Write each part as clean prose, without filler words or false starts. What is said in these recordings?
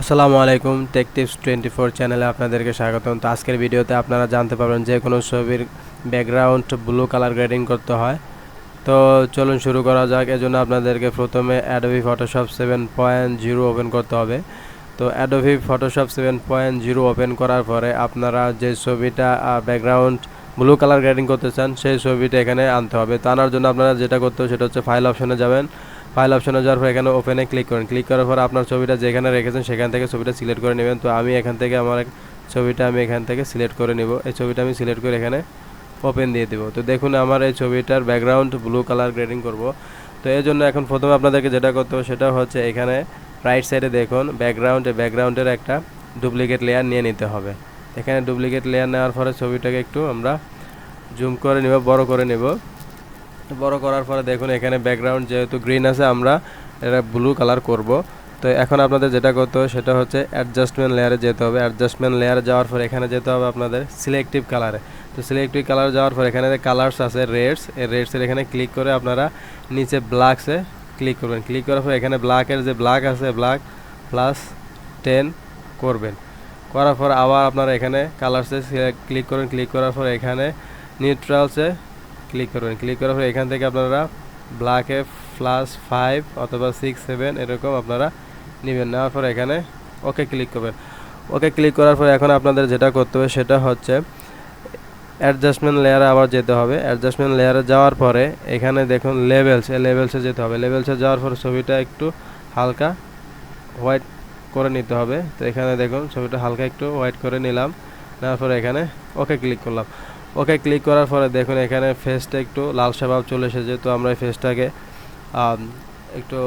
আসসালামু আলাইকুম, take tips 24 চ্যানেলে আপনাদেরকে স্বাগতম। তো আজকের ভিডিওতে আপনারা জানতে পারবেন যে কোনো ছবির ব্যাকগ্রাউন্ড ব্লু কালার গ্রেডিং করতে হয়। তো চলুন শুরু করা যাক। এজন্য আপনাদেরকে প্রথমে অ্যাডোবি ফটোশপ 7.0 ওপেন করতে হবে। তো অ্যাডোবি ফটোশপ 7.0 ওপেন করার পরে আপনারা যে ছবিটা ব্যাকগ্রাউন্ড ব্লু কালার গ্রেডিং করতে চান সেই ছবিটা এখানে আনতে হবে। তো আনার জন্য আপনারা যেটা করতে হবে সেটা হচ্ছে ফাইল অপশনে যাবেন। ফাইল অপশনে যাওয়ার পর এখানে ওপেনে ক্লিক করেন। ক্লিক করার পর আপনার ছবিটা যেখানে রেখেছেন সেখান থেকে ছবিটা সিলেক্ট করে নেবেন। তো আমি এখান থেকে আমার ছবিটা এখান থেকে সিলেক্ট করে নেব। এই ছবিটা আমি সিলেক্ট করে এখানে ওপেন দিয়ে দেবো। তো দেখুন আমার এই ছবিটার ব্যাকগ্রাউন্ড ব্লু কালার গ্রেডিং করব। তো এই জন্য এখন প্রথমে আপনাদেরকে যেটা করতে হবে সেটা হচ্ছে এখানে রাইট সাইডে দেখুন ব্যাকগ্রাউন্ডের একটা ডুপ্লিকেট লেয়ার নিয়ে নিতে হবে। এখানে ডুপ্লিকেট লেয়ার নেওয়ার পরে ছবিটাকে একটু আমরা জুম করে নেব, বড় করে নেব। বড় করার পরে দেখুন এখানে ব্যাকগ্রাউন্ড যেহেতু গ্রিন আছে আমরা এটা ব্লু কালার করব। তো এখন আপনাদের যেটা করতে হবে সেটা হচ্ছে অ্যাডজাস্টমেন্ট লেয়ারে যেতে হবে। অ্যাডজাস্টমেন্ট লেয়ারে যাওয়ার পর এখানে যেতে হবে আপনাদের সিলেক্টিভ কালারে। তো সিলেক্টিভ কালার যাওয়ার পর এখানে যে কালার্স আছে রেডস, এই রেডসের এখানে ক্লিক করে আপনারা নিচে ব্ল্যাকসে ক্লিক করবেন। ক্লিক করার পর এখানে ব্ল্যাকের যে ব্ল্যাক আছে ব্ল্যাক +10 করবেন। করার পর আবার আপনারা এখানে কালার্সে ক্লিক করবেন। ক্লিক করার পর এখানে নিউট্রালসে ক্লিক করবেন। ক্লিক করার পর এখান থেকে আপনারা ব্ল্যাকে +5 অথবা 6-7 এরকম আপনারা নেবেন। নেওয়ার পর এখানে ওকে ক্লিক করবেন। ওকে ক্লিক করার পর এখন আপনাদের যেটা করতে হবে সেটা হচ্ছে অ্যাডজাস্টমেন্ট লেয়ারে আবার যেতে হবে। অ্যাডজাস্টমেন্ট লেয়ারে যাওয়ার পরে এখানে দেখুন লেভেলসে যেতে হবে। লেভেলসে যাওয়ার পর ছবিটা একটু হালকা হোয়াইট করে নিতে হবে। তো এখানে দেখুন ছবিটা হালকা একটু হোয়াইট করে নিলাম। নেওয়ার পরে এখানে ওকে ক্লিক করলাম। ওকে ক্লিক করার পরে দেখুন এখানে ফেসটা একটু লালসা ভাব চলে এসেছে। তো আমরা এই ফেসটাকে একটু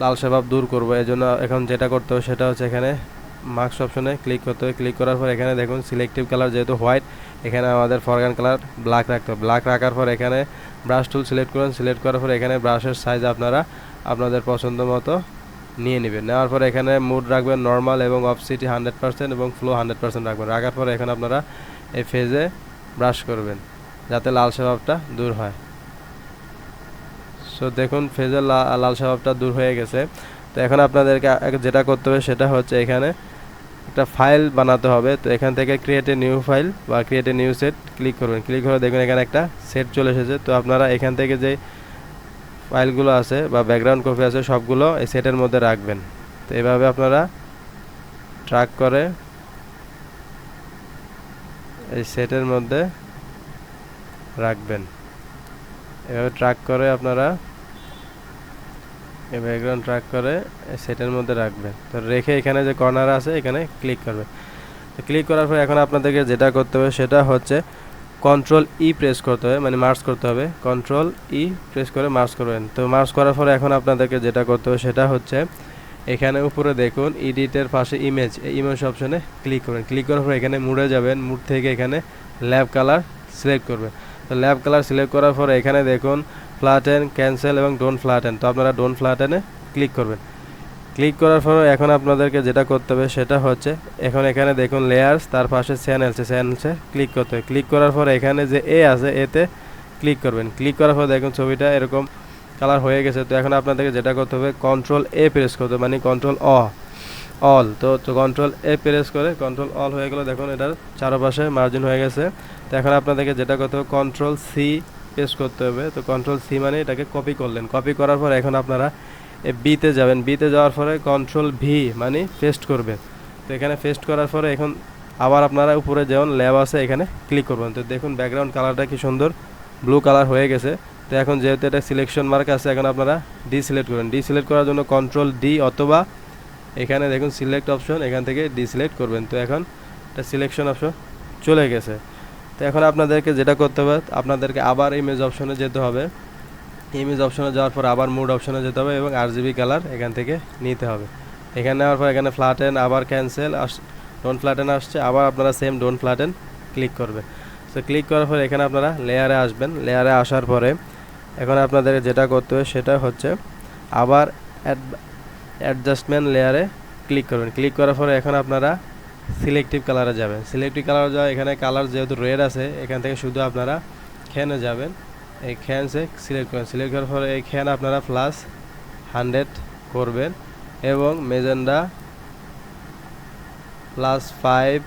লালসা ভাব দূর করবো। এই জন্য এখন যেটা করতে হবে সেটা হচ্ছে এখানে মার্কস অপশনে ক্লিক করতে হবে। ক্লিক করার পর এখানে দেখুন সিলেক্টিভ কালার যেহেতু হোয়াইট, এখানে আমাদের ফরগ্রাউন্ড কালার ব্ল্যাক রাখতে হবে। ব্ল্যাক রাখার পর এখানে ব্রাশ টুল সিলেক্ট করুন। সিলেক্ট করার পর এখানে ব্রাশের সাইজ আপনারা আপনাদের পছন্দ মতো নিয়ে নেবেন। নেওয়ার পর এখানে মুড রাখবেন নর্মাল এবং অপসিটি 100% এবং ফ্লো 100% রাখবেন। রাখার পর এখন আপনারা এই ফেজে ব্রাশ করবেন যাতে লাল স্বভাবটা দূর হয়। সো দেখুন ফেজের লাল স্বভাবটা দূর হয়ে গেছে। তো এখন আপনাদেরকে যেটা করতে হবে সেটা হচ্ছে এখানে একটা ফাইল বানাতে হবে। তো এখান থেকে ক্রিয়েট এ নিউ ফাইল বা create a new set click করবেন। ক্লিক করে দেখুন এখানে একটা সেট চলে এসেছে। তো আপনারা এখান থেকে যে ফাইলগুলো আছে বা ব্যাকগ্রাউন্ড কপি আছে সবগুলো এই সেটের মধ্যে রাখবেন। তো এভাবে আপনারা ট্র্যাক করে এই সেটের মধ্যে রাখবেন। এভাবে ট্র্যাক করে আপনারা এই ব্যাকগ্রাউন্ড ট্র্যাক করে সেটের মধ্যে রাখবেন। তো রেখে এখানে যে কর্নার আছে এখানে ক্লিক করবেন। তো ক্লিক করার পর এখন আপনাদেরকে যেটা করতে হবে সেটা হচ্ছে কন্ট্রোল-ই প্রেস করতে হবে, মানে মার্জ করতে হবে। কন্ট্রোল-ই প্রেস করে মার্জ করবেন। তো মার্জ করার পরে এখন আপনাদেরকে যেটা করতে হবে সেটা হচ্ছে এখানে উপরে দেখুন এডিটের পাশে ইমেজ, এই ইমেজ অপশনে ক্লিক করবেন। ক্লিক করার পর এখানে মুডে যাবেন। মুড থেকে এখানে ল্যাব কালার সিলেক্ট করবেন। তো ল্যাব কালার সিলেক্ট করার পর এখানে দেখুন ফ্ল্যাটেন, ক্যান্সেল এবং ডোন্ট ফ্ল্যাটেন। তো আপনারা ডোন্ট ফ্ল্যাটেনে ক্লিক করবেন। ক্লিক করার পর এখন আপনাদেরকে যেটা করতে হবে সেটা হচ্ছে এখন এখানে দেখুন লেয়ার্স, তার পাশে চ্যানেলসে ক্লিক করতে হবে। ক্লিক করার পর এখানে যে এ আছে এতে ক্লিক করবেন। ক্লিক করার পর দেখুন ছবিটা এরকম কালার হয়ে গেছে। তো এখন আপনাদেরকে যেটা করতে হবে কন্ট্রোল-এ প্রেস করতে হবে, মানে কন্ট্রোল-অল। তো কন্ট্রোল-এ প্রেস করে কন্ট্রোল-অল হয়ে গেল। দেখুন এটার চারপাশে মার্জিন হয়ে গেছে। তো এখন আপনাদেরকে যেটা করতে হবে কন্ট্রোল-সি প্রেস করতে হবে। তো কন্ট্রোল-সি মানে এটাকে কপি করলেন। কপি করার পর এখন আপনারা বিতে যাবেন। বিতে যাওয়ার পরে কন্ট্রোল-ভি মানে পেস্ট করবেন। তো এখানে পেস্ট করার পরে এখন আবার আপনারা উপরে যেমন ল্যাব আছে এখানে ক্লিক করবেন। তো দেখুন ব্যাকগ্রাউন্ড কালারটা কি সুন্দর ব্লু কালার হয়ে গেছে। তো এখন যেহেতু এটা সিলেকশন মার্ক আছে এখন আপনারা ডিসিলেক্ট করবেন। ডিসিলেক্ট করার জন্য কন্ট্রোল-ডি অথবা এখানে দেখুন সিলেক্ট অপশন, এখান থেকে ডিসিলেক্ট করবেন। তো এখন এটা সিলেকশন অপশন চলে গেছে। তো এখন আপনাদেরকে যেটা করতে হবে আপনাদেরকে আবার ইমেজ অপশনে যেতে হবে। ইমেজ অপশনে যাওয়ার পর আবার মুড অপশনে যেতে হবে এবং আরজিবি কালার এখান থেকে নিতে হবে। এখানে নেওয়ার পর এখানে ফ্ল্যাটেন, আবার ক্যান্সেল, ডোন্ট ফ্ল্যাটেন আসছে, আবার আপনারা সেম ডোন্ট ফ্ল্যাটেন ক্লিক করবে। তো ক্লিক করার পর এখানে আপনারা লেয়ারে আসবেন। লেয়ারে আসার পরে এখন আপনাদের যেটা করতে হবে সেটা হচ্ছে আবার অ্যাডজাস্টমেন্ট লেয়ারে ক্লিক করবেন। ক্লিক করার পরে এখন আপনারা সিলেক্টিভ কালারে যাবেন। সিলেক্টিভ কালারে যাওয়া এখানে কালার যেহেতু রেড আছে এখান থেকে শুধু আপনারা খেনে যাবেন। এই খ্যানসে সিলেক্ট করেন। সিলেক্ট করার পরে এই খ্যান আপনারা +100 করবেন এবং মেজেন্ডা +5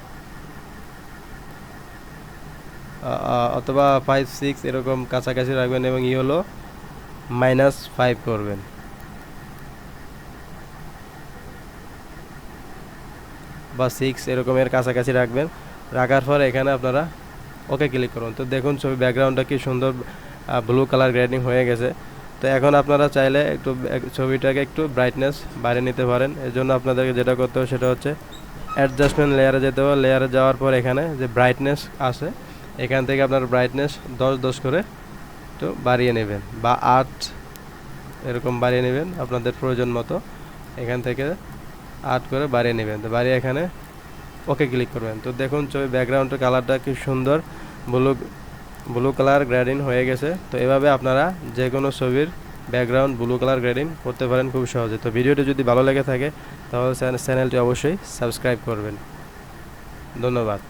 অথবা 5 6 এরকম কাছাকাছি রাখবেন এবং ই হলো -5 করবেন। বা 6 এরকমের কাছাকাছি রাখবেন। রাখার পর এখানে আপনারা ওকে ক্লিক করুন। তো দেখুন ছবি ব্যাকগ্রাউন্ডটা কি সুন্দর ব্লু কালার গ্রেডিং হয়ে গেছে। তো এখন আপনারা চাইলে একটু ছবিটাকে একটু ব্রাইটনেস বাড়িয়ে নিতে পারেন। এর জন্য আপনাদেরকে যেটা করতে হবে সেটা হচ্ছে অ্যাডজাস্টমেন্ট লেয়ারে যেতে হবে। লেয়ারে যাওয়ার পর এখানে যে ব্রাইটনেস আছে এখান থেকে আপনার ব্রাইটনেস 10 করে একটু বাড়িয়ে নেবেন বা 8 এরকম বাড়িয়ে নেবেন আপনাদের প্রয়োজন মতো। এখান থেকে 8 করে বাড়িয়ে নেবেন। তো বাড়িয়ে এখানে ওকে ক্লিক করবেন। তো দেখুন ছবি ব্যাকগ্রাউন্ডের কালারটা কি সুন্দর ব্লু কালার গ্রেডিং হয়ে গেছে। তো এভাবে আপনারা যে কোনো ছবির ব্যাকগ্রাউন্ড ব্লু কালার গ্রেডিং করতে পারেন খুব সহজে। তো ভিডিওটি যদি ভালো লেগে থাকে তাহলে চ্যানেলটি অবশ্যই সাবস্ক্রাইব করবেন। ধন্যবাদ।